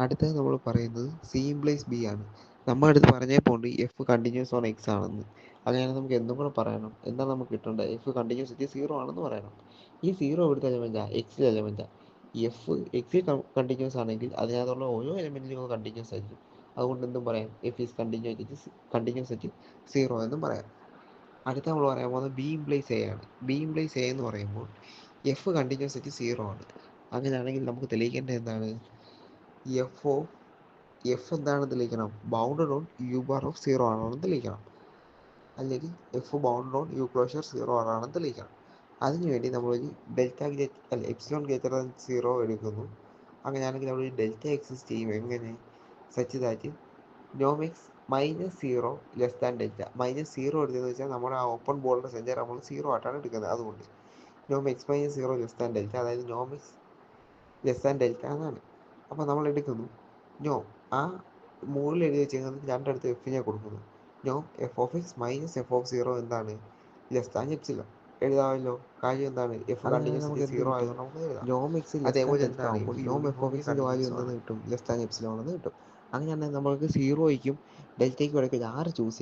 അടുത്തത് നമ്മൾ പറയുന്നത് സി ഇംപ്ലൈസ് ബി ആണ്. നമ്മൾ അടുത്ത് പറഞ്ഞേ pond F continuous on X ആണെന്ന്. അങ്ങനെയാണെങ്കിൽ നമുക്ക് എന്തും കൂടെ പറയണം. എന്താണ് നമുക്ക് കിട്ടേണ്ടത്? എഫ് കണ്ടിന്യൂസിറ്റി 0 ആണെന്ന് പറയണം. ഈ 0 എവിടുത്തെ എലമെൻറ്റാണ്? എക്സിലെ എലമെൻറ്റാണ്. എഫ് എക്സിൽ കണ്ടിന്യൂസ് ആണെങ്കിൽ അതിനകത്തുള്ള ഓരോ എലമെൻറ്റിലും കണ്ടിന്യൂസ് ആയിരിക്കും. അതുകൊണ്ട് എന്തും പറയാം, എഫ് ഈസ് കണ്ടിന്യൂസ് അറ്റ് 0 എന്നും പറയാം. അടുത്ത നമ്മൾ പറയാൻ പോകുന്നത് ബി ഇംപ്ലൈസ് എ ആണ്. ബി ഇംപ്ലൈസ് എ എന്ന് പറയുമ്പോൾ എഫ് കണ്ടിന്യൂസ് അറ്റ് 0 ആണ്. അങ്ങനെയാണെങ്കിൽ നമുക്ക് തെളിയിക്കേണ്ടത് എന്താണ്? എഫ് എന്താണെന്ന് തെളിയിക്കണം? Bounded on U bar of 0 ആണെന്ന് തെളിയിക്കണം. അല്ലെങ്കിൽ F bounded on U closure 0 ആണെന്ന് തെളിയിക്കണം. അതിനുവേണ്ടി നമ്മളൊരു എപ്സിലോൺ ഗ്രേറ്റർ ദാൻ 0 എടുക്കുന്നു. അങ്ങനെയാണെങ്കിൽ അവിടെ ഒരു ഡെൽറ്റ എക്സിസ്റ്റ് ചെയ്യും. എങ്ങനെ? സച്ച് ദാറ്റ് നോം എക്സ് -0 ലെസ് ദാൻ ഡെൽറ്റ. -0 എടുത്തതെന്ന് വെച്ചാൽ നമ്മുടെ ആ ഓപ്പൺ ബോളിൻ്റെ സെൻറ്റർ നമ്മൾ 0 ആയിട്ടാണ് എടുക്കുന്നത്. അതുകൊണ്ട് നോം എക്സ് -0 ലെസ് ദാൻ ഡെൽറ്റ, അതായത് നോം എക്സ് ലെസ് ദാൻ ഡെൽറ്റ എന്നാണ്. അപ്പോൾ നമ്മൾ എടുക്കുന്നു നോ, ആ മുകളിൽ എഴുതി വെച്ചിരിക്കുന്നത് രണ്ടിടത്ത് എഫിനെ കൊടുക്കുന്നു. നോ F of X minus F of 0 എന്താണ്? Less than epsilon. എഴുതാമല്ലോ. കാര്യം എന്താണ്? എഫ് കണ്ടിന്യൂസിറ്റി 0 ആയതുകൊണ്ട് നമുക്ക് എഴുതാം. നോം എക്സ് അതേപോലെ എന്താണ്? നോം എഫ് ഓഫ് എക്സിൻ്റെ വാല്യൂ എന്തെന്ന് കിട്ടും? ലെസ് ദാൻ എപ്സിലോൺ എന്ന് കിട്ടും. അങ്ങനെയാണെങ്കിൽ നമ്മൾക്ക് 0യ്ക്കും ഡെൽറ്റയ്ക്കും ഇടയ്ക്ക് ആറ് ചൂസ്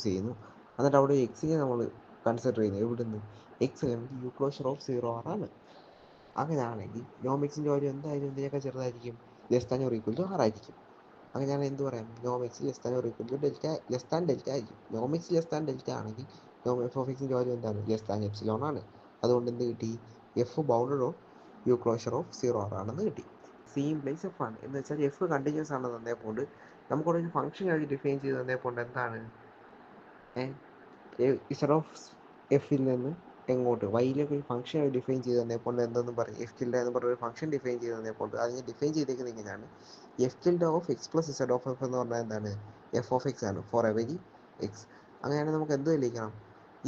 ചെയ്യുന്നു. എന്നിട്ട് അവിടെ എക്സിനെ നമ്മൾ കൺസിഡർ ചെയ്യുന്നു. എവിടുന്ന്? X element U closure of 0 ആണ്. അങ്ങനെയാണെങ്കിൽ നോം എക്സിൻ്റെ വാല്യൂ എന്തായാലും ഇതിനൊക്കെ ചെറുതായിരിക്കും, less than or equal to 6 ആയിരിക്കും. അങ്ങനെയാണെങ്കിൽ എന്ത് പറയാം? നോം X less than or equal to less than delta ആയിരിക്കും. നോം എക്സ് ലെസ് ദാൻ ഡെൽറ്റ ആണെങ്കിൽ നോം എഫ് ഓഫ് എക്സിൻ്റെ വാല്യൂ എന്താണ്? ലെസ് ദാൻ എപ്സിലോൺ ആണ്. അതുകൊണ്ട് എന്ത് കിട്ടി? F bounded on U closure of 0 ആണെന്ന് കിട്ടി. സി ഇംപ്ലൈസ് എഫ് ആണ് എന്ന് വെച്ചാൽ എഫ് കണ്ടിന്യൂസ് ആണ് തന്നേപ്പോണ്ട് നമുക്കിവിടെ ഒരു ഫംഗ്ഷൻ ആയി ഡിഫൈൻ ചെയ്ത് തന്നേപ്പോണ്ട് എന്താണ്? ഇസഡ് ഓഫ് എഫിൽ നിന്ന് എങ്ങോട്ട് വൈയിലേക്ക് ഒരു ഫംഗ്ഷൻ ആയി ഡിഫൈൻ ചെയ്ത് തന്നേപ്പോണ്ട് എന്തെന്ന് പറയും? എഫ് ടിൽഡ എന്ന് പറഞ്ഞ ഒരു ഫംഗ്ഷൻ ഡിഫൈൻ ചെയ്ത് തന്നേപ്പോണ്ട് അതിന് ഡിഫൈൻ ചെയ്തേക്കുന്നത് ഇങ്ങനെയാണ്: F tilde of X plus Z of F എന്ന് പറഞ്ഞാൽ എന്താണ്? എഫ് ഓഫ് എക്സ് ആണ് ഫോർ എവരി എക്സ്. അങ്ങനെയാണെങ്കിൽ നമുക്ക് എന്ത് തെളിയിക്കണം?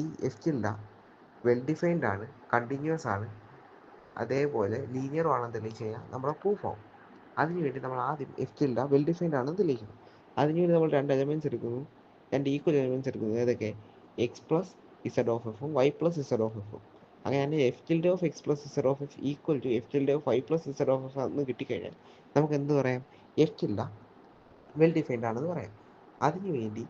ഈ എഫ് ടിൽഡ വെൽ ഡിഫൈൻഡ് ആണ്, കണ്ടിന്യൂസ് ആണ്, അതേപോലെ ലീനിയർ ആണെന്ന് തെളിയിച്ച് കഴിഞ്ഞാൽ നമ്മുടെ പ്രൂഫ് ആവും. അതിനുവേണ്ടി നമ്മൾ ആദ്യം എഫ് ടിൽഡ വെൽ ഡിഫൈൻഡ് ആണെന്ന് തെളിയിക്കണം. അതിനുവേണ്ടി നമ്മൾ രണ്ട് എലമെൻറ്റ്സ് എടുക്കുന്നു, രണ്ട് ഈക്വൽ എലമെൻറ്റ്സ് എടുക്കുന്നു. ഏതൊക്കെ? എക്സ് പ്ലസ് ഇസഡ് ഓഫ് എഫും വൈ പ്ലസ് ഇസഡ് ഓഫ് എഫും. അങ്ങനെയാണ് F tilde of X plus Z of F equal to F tilde of Y plus Z of F എന്ന് കിട്ടിക്കഴിഞ്ഞാൽ നമുക്ക് എന്ത് പറയാം? എഫ് ടിൽഡ വെൽ ഡിഫൈൻഡ് ആണെന്ന് പറയാം. അതിനുവേണ്ടി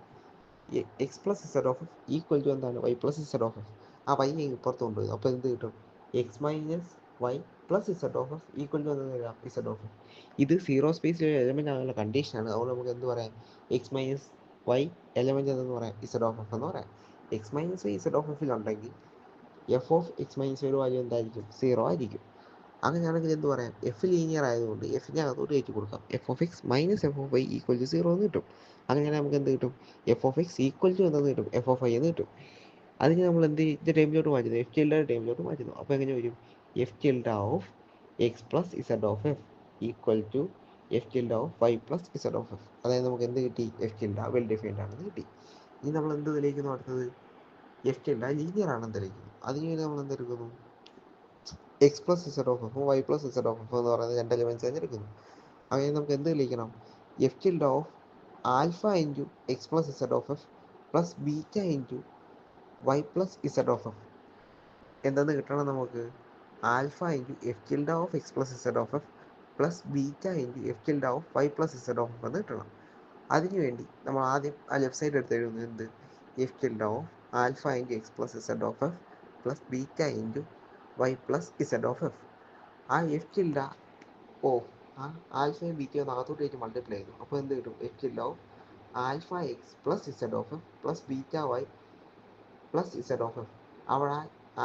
X plus Z of F equal to എന്താണ്? Y plus Z of F. ആ വൈ ഇപ്പുറത്ത് കൊണ്ടുപോയി. അപ്പോൾ എന്ത് കിട്ടും? X minus Y plus Z of F equal to എന്ന് എഴുതാം, ഇസഡ് ഓഫ് എഫ്. ഇത് സീറോ സ്പേസിൽ ഒരു എലമെൻ്റ് ആകാനുള്ള കണ്ടീഷനാണ്. അതുകൊണ്ട് നമുക്ക് എന്ത് പറയാം? എക്സ് മൈനസ് വൈ എലമെൻ്റ് എന്ന് പറയാം ഇസഡ് ഓഫ് എഫ് എന്ന് പറയാം. X minus Y Z of എഫിൽ ഉണ്ടെങ്കിൽ എഫ് ഓഫ് എക്സ് മൈനസ് വൈയുടെ വാല്യൂ എന്തായിരിക്കും? 0 ആയിരിക്കും. അങ്ങനെയാണെങ്കിൽ എന്ത് പറയാം? എഫ് ലീനിയർ ആയതുകൊണ്ട് എഫിനെ അകത്തോട്ട് കയറ്റി കൊടുക്കാം. F of X minus F of Y equal to 0 എന്ന് കിട്ടും. അങ്ങനെയാണെങ്കിൽ നമുക്ക് എന്ത് കിട്ടും? F of X equal to എന്തെന്ന് കിട്ടും? എഫ് ഓഫ് വൈ എന്ന് കിട്ടും. അതിന് നമ്മൾ എന്ത് ഇതിൻ്റെ ടൈമിലോട്ട് മാറ്റുന്നു? എഫ് ടിൽഡ ടൈമിലോട്ട് മാറ്റുന്നു. അപ്പോൾ എങ്ങനെ വരും? F tilde of X plus Z of F equal to F tilde of Y plus Z of F. അതായത് നമുക്ക് എന്ത് കിട്ടി? എഫ് ടിൽഡ വെൽ ഡിഫൈൻഡ് ആണെന്ന് കിട്ടി. ഇനി നമ്മൾ എന്ത് തെളിയിക്കുന്നു? അടുത്തത് എഫ് ടിൽഡ ലീനിയർ ആണെന്ന് തെളിയിക്കുന്നു. അതിനുവേണ്ടി നമ്മൾ എന്തെടുക്കുന്നു? എക്സ് പ്ലസ് ഇസഡ് ഓഫ് എഫും Y plus Z of F എന്ന് പറയുന്നത് രണ്ട് എലിമെൻറ്റ്സ് തിരഞ്ഞെടുക്കുന്നു. അങ്ങനെ നമുക്ക് എന്ത് തെളിയിക്കണം? F tilde of alpha into X plus Z of F plus beta into Y plus Z of F എന്തെന്ന് കിട്ടണം നമുക്ക്? Alpha into F tilde of X plus Z of F plus beta into F tilde of Y plus Z of F എന്ന് കിട്ടണം. അതിനുവേണ്ടി നമ്മൾ ആദ്യം ആ left side എടുത്ത് എഴുതുന്നത് എന്ത്? F tilde of alpha into X plus Z of F plus beta into Y plus Z of F. ആ എഫ് ടിൽഡ ഓഫ് ആ ആൽഫയും ബീറ്റയും ഒന്ന് അകത്തോട്ട് കയറ്റി മൾട്ടിപ്ലൈ ചെയ്തു. അപ്പോൾ എന്ത് കിട്ടും? F tilde of alpha X plus Z of F plus beta Y plus Z of F. അവിടെ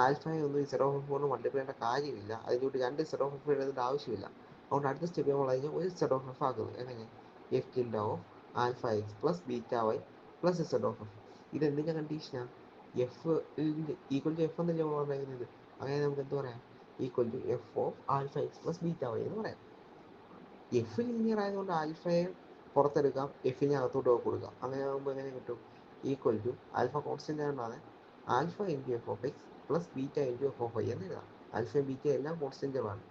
ആൽഫയെ ഒന്നും ഇസഡ് ഓഫ് എഫ് കൊണ്ട് മൾട്ടിപ്ലൈ ചെയ്യേണ്ട കാര്യമില്ല. അതിലൂടെ രണ്ട് ഇസഡ് ഓഫ് എഫ് എഴുതേണ്ട ആവശ്യമില്ല. അതുകൊണ്ട് അടുത്ത സ്റ്റെപ്പ് നമ്മൾ അതിന് ഒരു ഇസഡ് ഓഫ് എഫ് ആക്കുന്നു. എങ്ങനെ? F tilde of alpha X plus beta Y plus Z of F. ഇത് എന്തിൻ്റെ കണ്ടീഷനാണ്? എഫ് ഈക്വൽ ടു എഫ് എന്നല്ലേ നമ്മൾ പറയുന്നത്. അങ്ങനെ നമുക്ക് എന്ത് പറയാം? Equal to F of alpha X plus beta Y എന്ന് പറയാം. എഫ് ലീനിയർ ആയതുകൊണ്ട് ആൽഫയെ പുറത്തെടുക്കാം, എഫിനെ അകത്തോട്ട് കൊടുക്കാം. അങ്ങനെ ആകുമ്പോൾ എങ്ങനെ കിട്ടും? ഈക്വൽ ടു ആൽഫ കോൺസ്റ്റൻ്റ് ആയതുകൊണ്ടാണ് alpha into F of X plus beta into F of Y എന്ന് എഴുതാം. ആൽഫയും ബീറ്റ എല്ലാം കോൺസ്റ്റൻ്റുകളാണ്.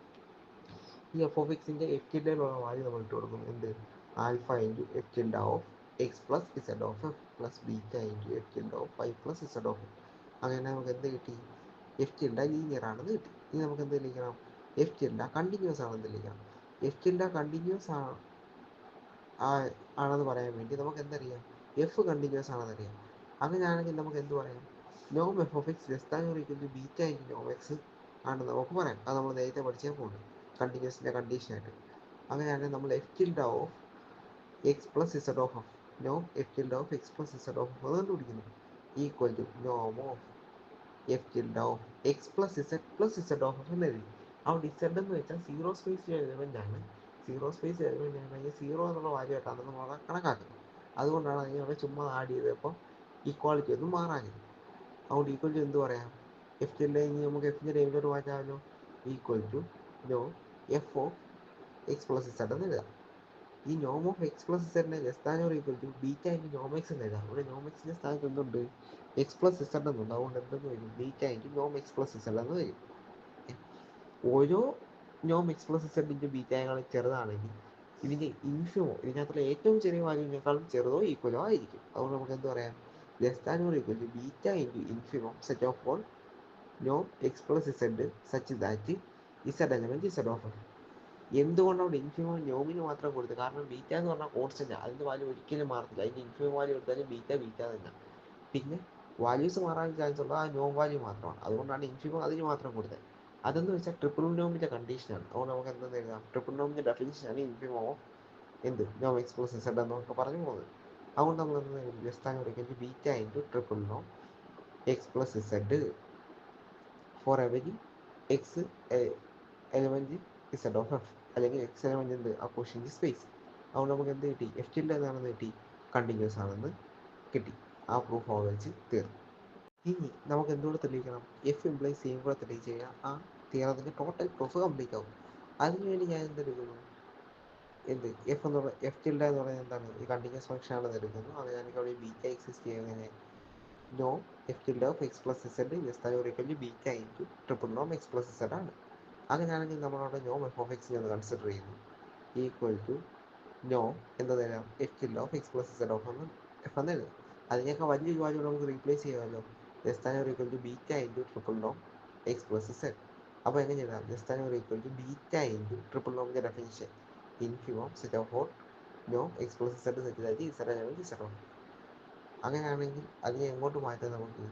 ഈ എഫ് ഓഫ് എക്സിൻ്റെ എഫ് ടിൽഡയിലുള്ള വാല്യൂ നമ്മൾ ഇട്ട് കൊടുക്കും. എന്ത്? Alpha into F tilde of X plus Z of F plus beta into F tilde of Y plus Z of F. അങ്ങനെ നമുക്ക് എന്ത് കിട്ടി? എഫ് ടിൽഡ ലീനിയർ ആണെന്ന് കിട്ടി. ഇനി നമുക്ക് എന്ത് തെളിയിക്കണം? എഫ് ടിൽഡ കണ്ടിന്യൂസ് ആണെന്ന് തെളിയിക്കണം. എഫ് ടിൽഡ കണ്ടിന്യൂസ് ആണെന്ന് പറയാൻ വേണ്ടി നമുക്ക് എന്തറിയാം, എഫ് കണ്ടിന്യൂസ് ആണെന്ന് അറിയാം. അങ്ങനെയാണെങ്കിൽ നമുക്ക് എന്ത് പറയാം, നോം F of X less than or equal to beta into നോം എക്സ് ആണെന്ന് നമുക്ക് പറയാം. അത് നമ്മൾ നേരത്തെ പഠിച്ചേ പോകുന്നു കണ്ടിന്യൂസിൻ്റെ കണ്ടീഷനായിട്ട്. അങ്ങനെയാണെങ്കിൽ നമ്മൾ F tilde of X plus Z of F, നോം F tilde of X plus Z of F അത് കണ്ടുപിടിക്കുന്നു. ഈക്വൽ ടു നോം of F tilde of X plus Z of F എന്ന് എഴുതി. അവിടെ ഇസഡ് എന്ന് വെച്ചാൽ സീറോ സ്പേസ് എലിമെൻ്റ് ആണ്. സീറോ സ്പേസ് എലിമെൻ്റ് ആണെങ്കിൽ സീറോ എന്നുള്ള വാല്യൂ ആയിട്ടാണ് നമ്മൾ കണക്കാക്കുന്നത്. അതുകൊണ്ടാണ് അതിന് അവിടെ ചുമ്മാ ആഡ് ചെയ്തപ്പോൾ ഈക്വാളിറ്റി ഒന്നും മാറാനില്ല. അതുകൊണ്ട് ഈക്വൽ ടു എന്ത് പറയാം, എഫ് ടിൽഡ ഇനി നമുക്ക് എഫിൻ്റെ ഡെറിവേറ്റീവ് മാറ്റാമല്ലോ. ഈക്വൽ ടു നോ F of X plus Z എന്ന് എഴുതാം. ഈ നോം ഓഫ് എക്സ് പ്ലസ് ഇസഡിനെ less than or equal to beta into നോം എക്സ് എന്ന് എഴുതാം. ഇവിടെ നോം എക്സിൻ്റെ സ്ഥാനത്ത് എന്തുണ്ട്, എക്സ് പ്ലസ് ഇസഡ് എന്നുണ്ട്. അതുകൊണ്ട് എന്തെന്ന് വരും, ബീറ്റ ഇൻറ്റു നോം എക്സ് പ്ലസ് ഇസഡ് എന്ന് വരും. ഓരോ നോം എക്സ് പ്ലസ് ഇസഡ് ഇൻറ്റു ബീറ്റയേക്കാളും ചെറുതാണെങ്കിൽ ഇതിൻ്റെ ഇൻഫിമോ, ഇതിനകത്തുള്ള ഏറ്റവും ചെറിയ വാല്യൂവിനേക്കാളും ചെറുതോ ഈക്വലോ ആയിരിക്കും. അതുകൊണ്ട് നമുക്ക് എന്ത് പറയാം, less than or equal to beta into infimum set of all നോം X plus Z such that Z element Z of F. എന്തുകൊണ്ടാണ് അവിടെ ഇൻഫിമോ നോമിന് മാത്രം കൊടുത്തത്, കാരണം ബീറ്റ എന്ന് പറഞ്ഞാൽ കോൺസ്റ്റന്റ്, അതിൻ്റെ വാല്യൂ ഒരിക്കലും മാറത്തില്ല. അതിൻ്റെ ഇൻഫിമോ വാല്യൂ എടുത്താലും ബീറ്റ തന്നെ. പിന്നെ വാല്യൂസ് മാറാൻ ചാൻസ് ഉള്ളത് ആ നോം വാല്യൂ മാത്രമാണ്. അതുകൊണ്ടാണ് ഇൻഫിമോ അതിന് മാത്രം കൊടുത്തത്. അതെന്ന് വെച്ചാൽ ട്രിപ്പിൾ നോമിൻ്റെ കണ്ടീഷനാണ്. അതുകൊണ്ട് നമുക്ക് എന്തെന്ന് എഴുതാം, ട്രിപ്പിൾ നോമിൻ്റെ ഡെഫിനിഷനാണ് ഇൻഫിമോ ഓഫ് എന്ത് നോം എക്സ് പ്ലസ് ഇസഡ് എന്നൊക്കെ പറഞ്ഞു പോകുന്നത്. അതുകൊണ്ട് നമ്മൾ എന്ത് എഴുതും, less than or equal to beta into triple നോം X plus Z for every X element Z of F, അല്ലെങ്കിൽ എക്സ് എലമെൻറ്റ് എന്ത് ആ കോഷ്യൻ്റ് സ്പേസ്. അതുകൊണ്ട് നമുക്ക് എന്ത് കിട്ടി, എഫ് ടിൽഡ എന്താണെന്ന് കിട്ടി, കണ്ടിന്യൂസ് ആണെന്ന് കിട്ടി. ആ പ്രൂഫ് അവിടെ വെച്ച് തീർന്നു. ഇനി നമുക്ക് എന്തുകൂടെ തെളിയിക്കണം, എഫ് ഇംപ്ലൈസ് സെയിം കൂടെ തെളിയിച്ച് കഴിഞ്ഞാൽ ആ തിയറത്തിൻ്റെ ടോട്ടൽ പ്രൂഫ് കംപ്ലീറ്റ് ആവും. അതിനുവേണ്ടി ഞാൻ എന്തെടുക്കുന്നു, എഫ് എന്നുള്ള എഫ് ടിൽഡ എന്ന് പറയുന്നത് എന്താണ്, ഈ കണ്ടിന്യൂസ് ഫംഗ്ഷൻ ആണെന്ന് എടുക്കുന്നു. അങ്ങനെയാണെങ്കിൽ അവിടെ ബീറ്റ എക്സിസ്റ്റ് ചെയ്യുന്നതിനെ no f tilde of X plus z less than or equal to beta into triple നോം എക്സ് പ്ലസ് ഇസഡ് ആണ്. അങ്ങനെയാണെങ്കിൽ നമ്മളവിടെ നോം എഫ് ഓഫ് എക്സിനെ ഒന്ന് കൺസിഡർ ചെയ്യുന്നു. ഈക്വൽ ടു നോ എന്താ തരാം, F tilde of X plus Z of എന്ന് എഫ് എന്ന് എഴുതും. അതിനേക്കാൾ വലിയൊരു വാല്യൂ നമുക്ക് റീപ്ലേസ് ചെയ്യാമല്ലോ, less than or equal to beta into triple നോം എക്സ് പ്ലസ് ഇസഡ്. അപ്പോൾ എങ്ങനെ എഴുതാം, less than or equal to beta into triple നോമിൻ്റെ definition infimum set of all നോ X plus Z set that Z element Z of. അങ്ങനെയാണെങ്കിൽ അതിനെ എങ്ങോട്ട് മാറ്റാൻ, നമുക്ക്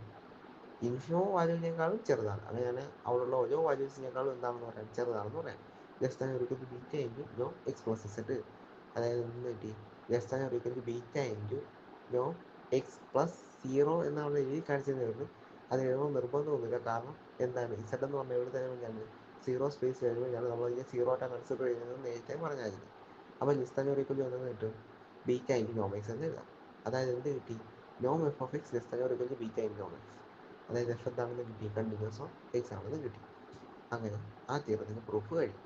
ഇൻഫിമോ വാല്യൂവിനേക്കാളും ചെറുതാണ്. അങ്ങനെയാണ് അവിടെയുള്ള ഓരോ വാല്യൂസിനേക്കാളും എന്താണെന്ന് പറയാം, ചെറുതാണെന്ന് പറയാം. Less than or equal to beta into നോ എക്സ് പ്ലസ് ഇസഡ്, അതായത് എന്ത് കിട്ടി, less than or equal to beta into നോ എക്സ് പ്ലസ് സീറോ എന്നുള്ള എഴുതി കാണിച്ചതേ ഉള്ളൂ. അത് എഴുതണം നിർബന്ധമൊന്നുമില്ല. കാരണം എന്താണ്, ഇസഡ് എന്ന് പറഞ്ഞാൽ എവിടെ എലമെൻ്റാണ്, സീറോ സ്പേസ് എലമെൻ്റാണ്. നമ്മളതിനെ സീറോ ആയിട്ടാണ് കൺസിഡർ ചെയ്യുന്നത് നേരത്തെ പറഞ്ഞായിരുന്നു. അപ്പോൾ less than or equal to എന്തെന്ന് കിട്ടും, ബീറ്റ ഇൻറ്റു നോം എക്സ് എന്ന് എഴുതാം. അതായത് എന്ത് കിട്ടി, നോം F of X less than or equal to beta into നോം എക്സ്. അതായത് എഫ് എന്താണെന്ന് കിട്ടി, കണ്ടിന്യൂസ് ഓഫ് എക്സ് ആണെന്ന് കിട്ടി. അങ്ങനെ ആ തിയറത്തിന് പ്രൂഫ് കഴിയും.